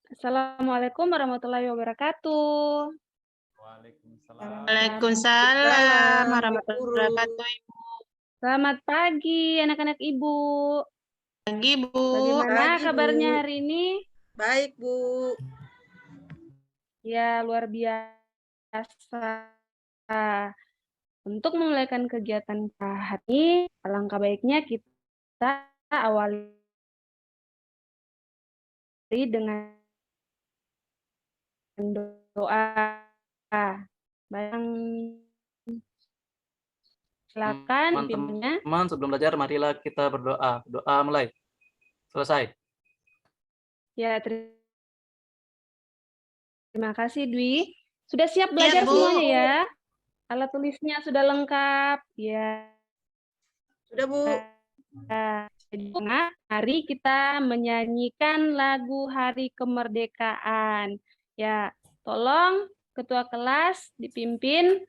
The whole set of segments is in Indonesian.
Assalamualaikum warahmatullahi wabarakatuh. Waalaikumsalam. Waalaikumsalam Pak warahmatullahi Guru. wabarakatuh. Selamat pagi anak-anak Ibu. Pagi, Bu. Bagaimana Pagi, kabarnya Bu. hari ini? Baik, Bu. Ya, luar biasa. Untuk memulaikan kegiatan hari ini, alangkah baiknya kita awali dengan doa. Bang, silakan pimpinnya. Teman-teman, sebelum belajar marilah kita berdoa. Doa mulai. Selesai. Ya, terima kasih Dwi. Sudah siap belajar Bu. semuanya ya? Alat tulisnya sudah lengkap. Ya. Sudah, Bu. Jadi, mari kita menyanyikan lagu Hari Kemerdekaan. Ya, tolong Ketua kelas dipimpin.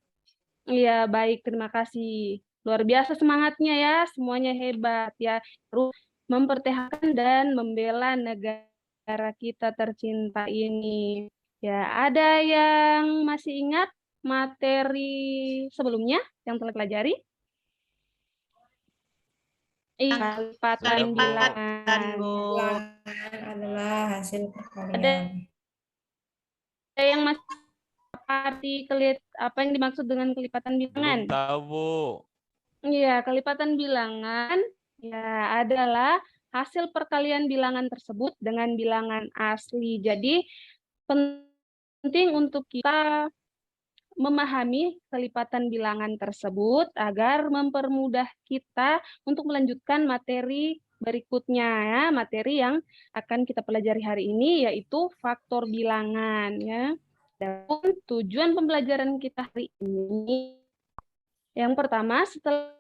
Ya, baik, terima kasih. Luar biasa semangatnya ya, semuanya hebat ya. Terus mempertahankan dan membela negara kita tercinta ini. Ya, ada yang masih ingat materi sebelumnya yang telah pelajari? Kelipatan bilangan. Bu. Adalah hasil perkalian. Ada yang masih apa yang dimaksud dengan kelipatan bilangan? Belum tahu, Bu. Iya, kelipatan bilangan ya adalah hasil perkalian bilangan tersebut dengan bilangan asli. Jadi penting untuk kita memahami kelipatan bilangan tersebut agar mempermudah kita untuk melanjutkan materi berikutnya ya, materi yang akan kita pelajari hari ini yaitu faktor bilangan ya. Dan tujuan pembelajaran kita hari ini yang pertama, setelah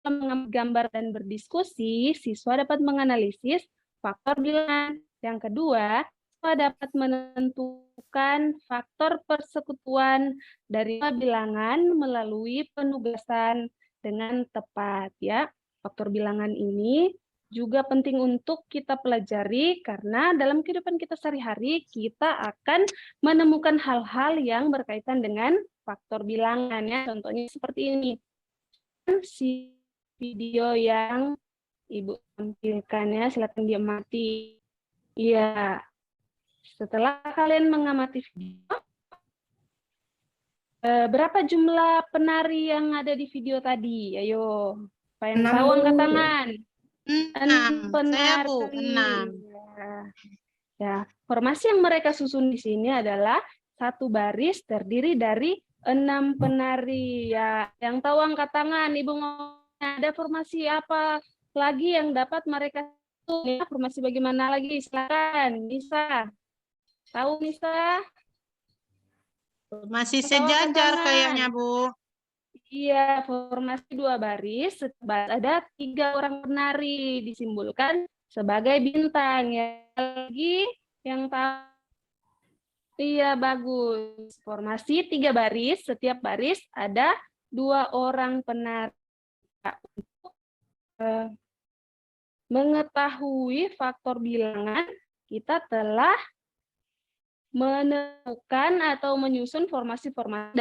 mengambil gambar dan berdiskusi, siswa dapat menganalisis faktor bilangan. Yang kedua, siswa dapat menentukan faktor persekutuan dari bilangan melalui penugasan dengan tepat ya. Faktor bilangan ini juga penting untuk kita pelajari karena dalam kehidupan kita sehari-hari kita akan menemukan hal-hal yang berkaitan dengan faktor bilangan ya. Contohnya seperti ini. Si video yang Ibu tampilkan ya, silakan diamati. Iya. Setelah kalian mengamati video, berapa jumlah penari yang ada di video tadi? Ayo, apa yang tahu angkat tangan. 6. Saya, Bu. 6. Ya, formasi yang mereka susun di sini adalah satu baris terdiri dari 6 penari. Ya, yang tahu angkat tangan. Ibu ada formasi apa lagi yang dapat mereka susun? Ya, formasi bagaimana lagi? Silakan, Nisa. Tahu Nisa? Masih sejajar kayaknya, Bu. Iya, formasi 2 baris, ada 3 orang penari disimbolkan sebagai bintang. Ya, lagi yang tahu. Iya, bagus. Formasi 3 baris, setiap baris ada 2 orang penari. Untuk mengetahui faktor bilangan, kita telah menemukan atau menyusun formasi-formasi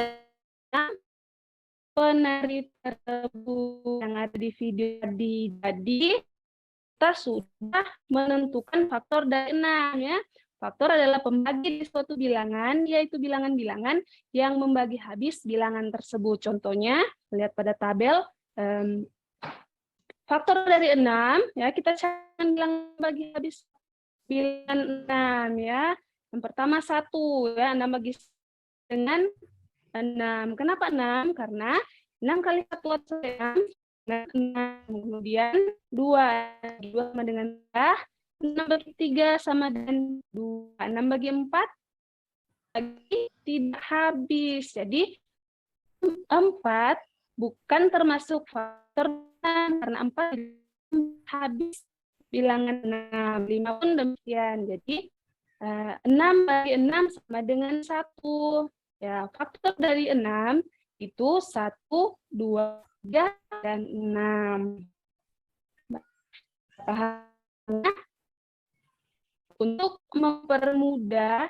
penari tersebut yang ada di video tadi. Jadi kita sudah menentukan faktor dari 6 ya. Faktor adalah pembagi di suatu bilangan, yaitu bilangan-bilangan yang membagi habis bilangan tersebut. Contohnya, lihat pada tabel, faktor dari 6, ya kita jangan bilang bagi habis bilangan 6 ya. Yang pertama 1, ya 6 bagi dengan 6. Kenapa 6? Karena 6 kali 1 adalah 6. Kemudian 2 sama dengan 6 bagi 3 sama dengan 2. 6 bagi 4 lagi tidak habis. Jadi 4 bukan termasuk faktor karena 4 habis bilangan 6. 5 pun demikian. Jadi 6 bagi 6 sama dengan 1. Ya, faktor dari 6 itu 1, 2, 3, dan 6. Untuk mempermudah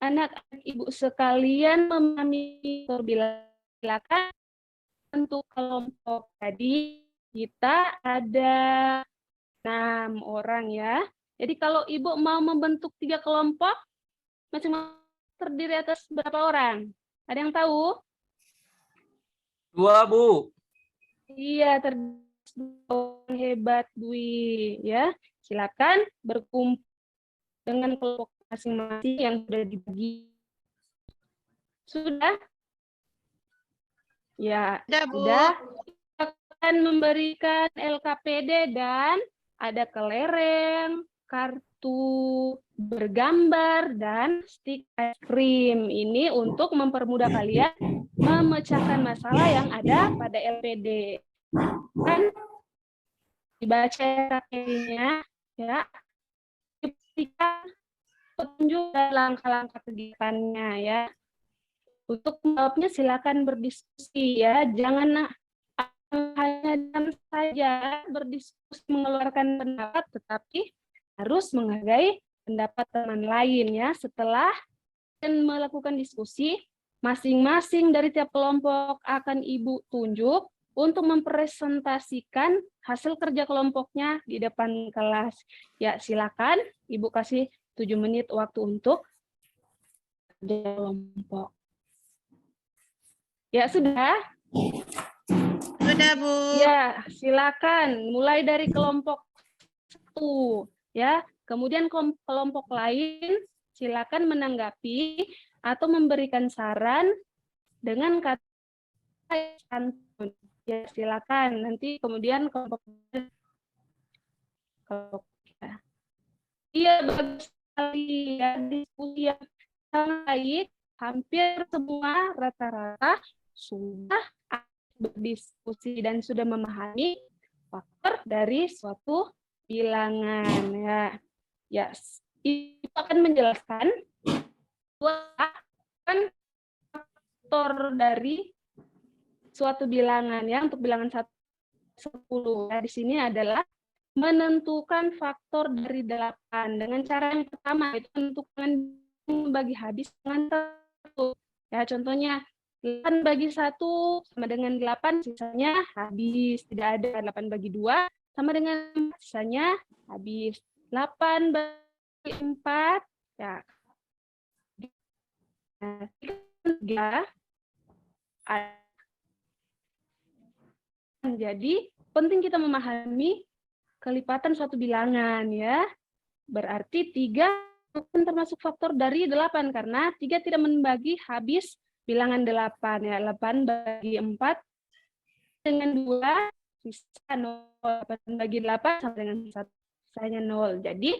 anak-anak ibu sekalian memahami bilangan, untuk kelompok tadi kita ada 6 orang ya. Jadi kalau ibu mau membentuk 3 kelompok, masing-masing terdiri atas berapa orang? Ada yang tahu? 2, Bu. Iya, hebat Dwi ya. Silakan berkumpul dengan kelompok masing-masing yang sudah dibagi. Sudah? Ya, Sudah, Bu. sudah. Kita akan memberikan LKPD dan ada kelereng, kartu bergambar, dan stick es krim. Ini untuk mempermudah kalian memecahkan masalah yang ada pada LPD. Kan dibaca LKPD-nya ya. Ketika petunjuk dan langkah-langkah kegiatannya ya. Untuk menjawabnya silakan berdiskusi ya. Jangan hanya diam saja berdiskusi mengeluarkan pendapat, tetapi harus menghargai pendapat teman lain ya. Setelah melakukan diskusi, masing-masing dari tiap kelompok akan Ibu tunjuk untuk mempresentasikan hasil kerja kelompoknya di depan kelas. Ya, silakan Ibu kasih 7 menit waktu untuk kerja kelompok. Ya, sudah? Sudah, Bu. Ya, silakan mulai dari kelompok 1 ya. Kemudian kelompok lain silakan menanggapi atau memberikan saran dengan kata santun. Ya, silakan. Nanti kemudian kelompok iya, bagus sekali ya, diskusi yang sangat baik. Hampir semua rata-rata sudah berdiskusi dan sudah memahami faktor dari suatu bilangan ya. Ya, itu akan menjelaskan kan faktor dari suatu bilangan ya. Untuk bilangan 10 ya, di sini adalah menentukan faktor dari 8 dengan cara yang pertama, itu menentukan bagi habis dengan 1 ya. Contohnya 8 bagi 1 sama dengan 8, sisanya habis. Tidak ada 8 bagi 2 sama dengan sisanya habis. 8 bagi 4 ya. Jadi penting kita memahami kelipatan suatu bilangan ya. Berarti 3 termasuk faktor dari 8 karena 3 tidak membagi habis bilangan 8 ya. 8 bagi 4 dengan 2 sisa 0. 8 bagi 8 sama dengan 1, sisanya 0. Jadi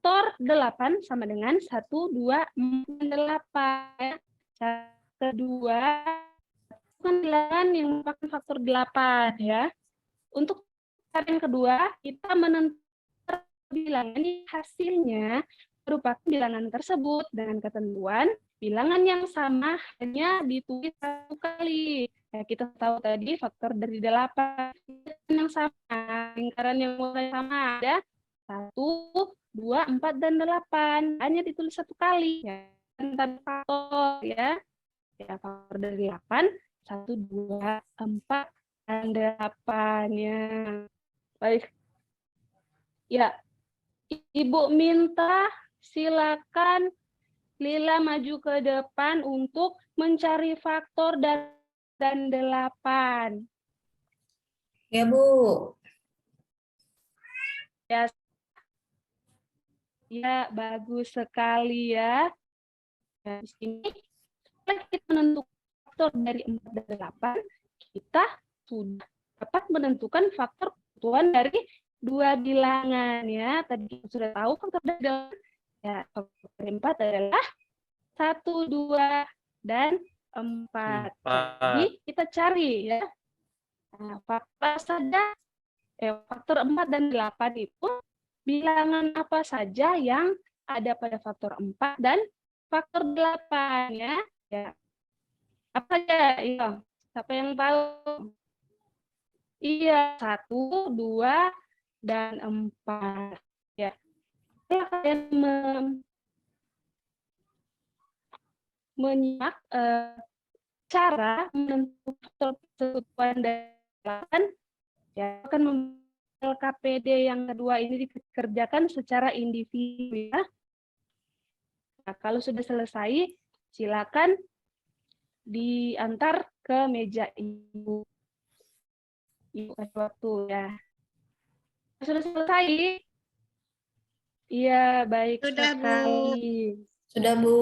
faktor 8 sama dengan 1, 2, 4, 8 ya. Kedua, bukan bilangan yang merupakan faktor 8 ya. Untuk cara yang kedua, kita menentukan bilangan hasilnya merupakan bilangan tersebut dengan ketentuan bilangan yang sama hanya ditulis 1 kali. Ya, kita tahu tadi faktor dari 8 yang sama, lingkaran yang mulai sama ada 1, 2, 4, dan 8. Hanya ditulis 1 kali ya. Tanpa faktor ya. Ya, faktor dari 8, 1, 2, 4, dan 8 ya. Baik. Ya, Ibu minta silakan Lila maju ke depan untuk mencari faktor dan 8. Ya, Bu. Ya, ya bagus sekali ya. Nah, di sini setelah kita menentukan faktor dari 4 dan 8, kita sudah dapat menentukan faktor kebutuhan dari 2 bilangan ya. Tadi kita sudah tahu faktor dari 8. Ya, faktor dari 4 adalah 1, 2, dan 4. Jadi kita cari ya. Nah, faktor 4 dan 8 itu bilangan apa saja yang ada pada faktor 4 dan faktor 8 ya. Ya. Apa aja? Iya. Siapa yang tahu? Iya, 1, 2, dan 4. Ya. kalian menyimak cara menentukan persekutuan dan ya akan LKPD yang kedua ini dikerjakan secara individu ya. Nah, kalau sudah selesai, silakan diantar ke meja ibu. Ibu kasih waktu ya. Sudah selesai? Iya, baik Sudah, Bu. sekali. Sudah, Bu.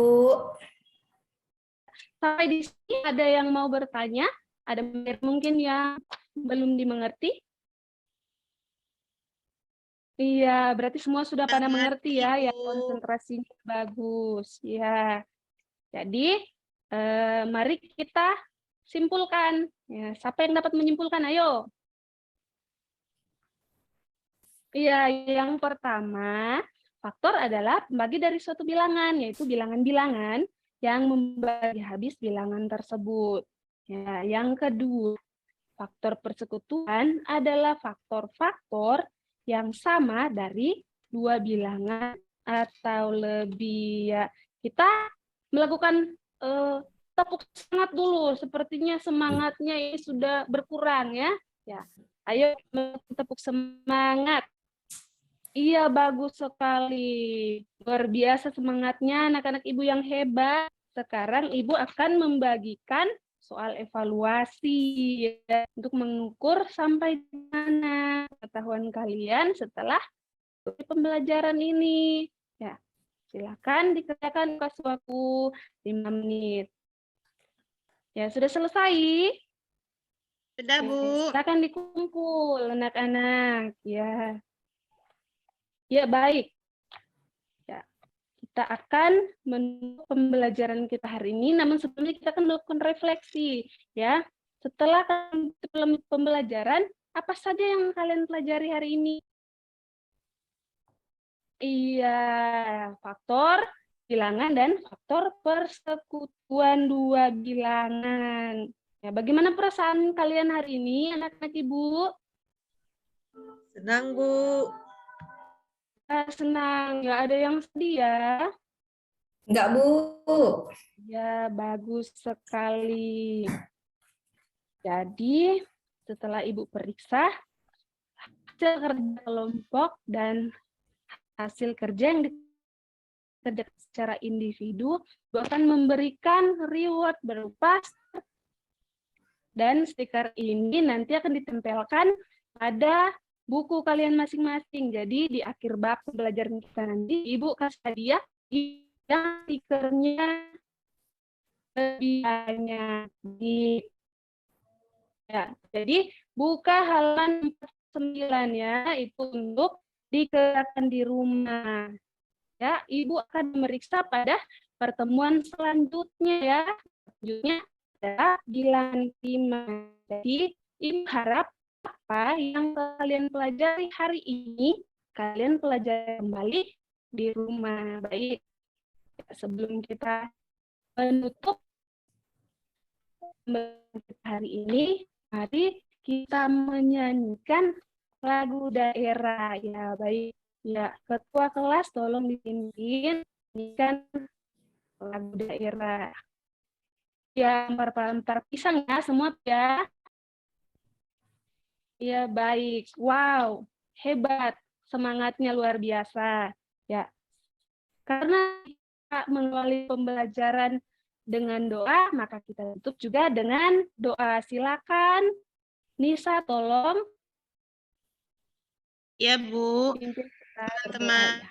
Sampai di sini ada yang mau bertanya? Ada mungkin yang belum dimengerti? Iya, berarti semua sudah pada mengerti ya, yang konsentrasinya bagus. Ya, jadi mari kita simpulkan. Ya, siapa yang dapat menyimpulkan? Ayo. Iya, yang pertama, faktor adalah pembagi dari suatu bilangan, yaitu bilangan-bilangan yang membagi habis bilangan tersebut. Ya, yang kedua, faktor persekutuan adalah faktor-faktor yang sama dari dua bilangan atau lebih. Ya, kita melakukan tepuk semangat dulu. Sepertinya semangatnya ini sudah berkurang ya. Ya, ayo tepuk semangat. Iya, bagus sekali. Luar biasa semangatnya anak-anak ibu yang hebat. Sekarang ibu akan membagikan soal evaluasi ya, untuk mengukur sampai di mana pengetahuan kalian setelah pembelajaran ini. Ya, silakan dikerjakan kasih waktu 5 menit. Ya, sudah selesai? Sudah, Bu. Silakan dikumpul anak-anak. Ya. Ya, baik. Ya, kita akan menutup pembelajaran kita hari ini, namun sebelumnya kita akan melakukan refleksi. Ya, setelah pembelajaran, apa saja yang kalian pelajari hari ini? Iya, faktor bilangan dan faktor persekutuan dua bilangan. Ya, bagaimana perasaan kalian hari ini, anak-anak ibu? Senang, Bu. Senang, nggak ada yang sedih ya? Enggak, Bu. Ya, bagus sekali. Jadi, setelah Ibu periksa, hasil kerja kelompok dan hasil kerja yang dikerjakan secara individu akan memberikan reward berupa dan stiker ini nanti akan ditempelkan pada buku kalian masing-masing. Jadi di akhir bab pembelajaran kita nanti, Ibu kasih hadiah yang stikernya lebih banyak. Ya, jadi buka halaman 49 ya, itu untuk dikerjakan di rumah. Ya, Ibu akan memeriksa pada pertemuan selanjutnya ya. Selanjutnya adalah bilangan 5. Jadi, Ibu harap apa yang kalian pelajari hari ini, kalian pelajari kembali di rumah. Baik, sebelum kita menutup hari ini, mari kita menyanyikan lagu daerah. Ya, baik. Ya, ketua kelas tolong dipimpin nyanyikan lagu daerah. Ya, lempar pisang ya semua ya. Ya, baik. Wow, hebat. Semangatnya luar biasa. Ya. Karena kita mengawali pembelajaran dengan doa, maka kita tutup juga dengan doa. Silakan Nisa, tolong. Ya, Bu. Pimpin kita Teman-teman, berdoa,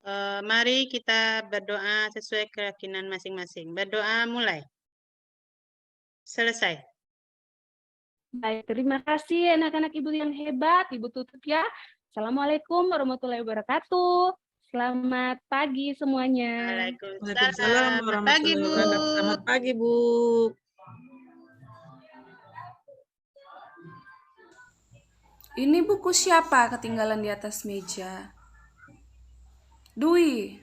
ya. mari kita berdoa sesuai keyakinan masing-masing. Berdoa mulai. Selesai. Baik, terima kasih anak-anak ibu yang hebat. Ibu tutup ya. Assalamualaikum warahmatullahi wabarakatuh. Selamat pagi semuanya. Waalaikumsalam. Selamat pagi, Bu. Selamat pagi, Bu. Ini buku siapa ketinggalan di atas meja? Dwi.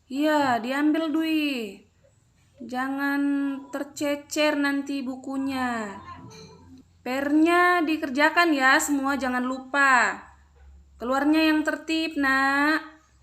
Iya, diambil Dwi. Jangan tercecer nanti bukunya. PR-nya dikerjakan ya semua, jangan lupa. Keluarnya yang tertib, Nak.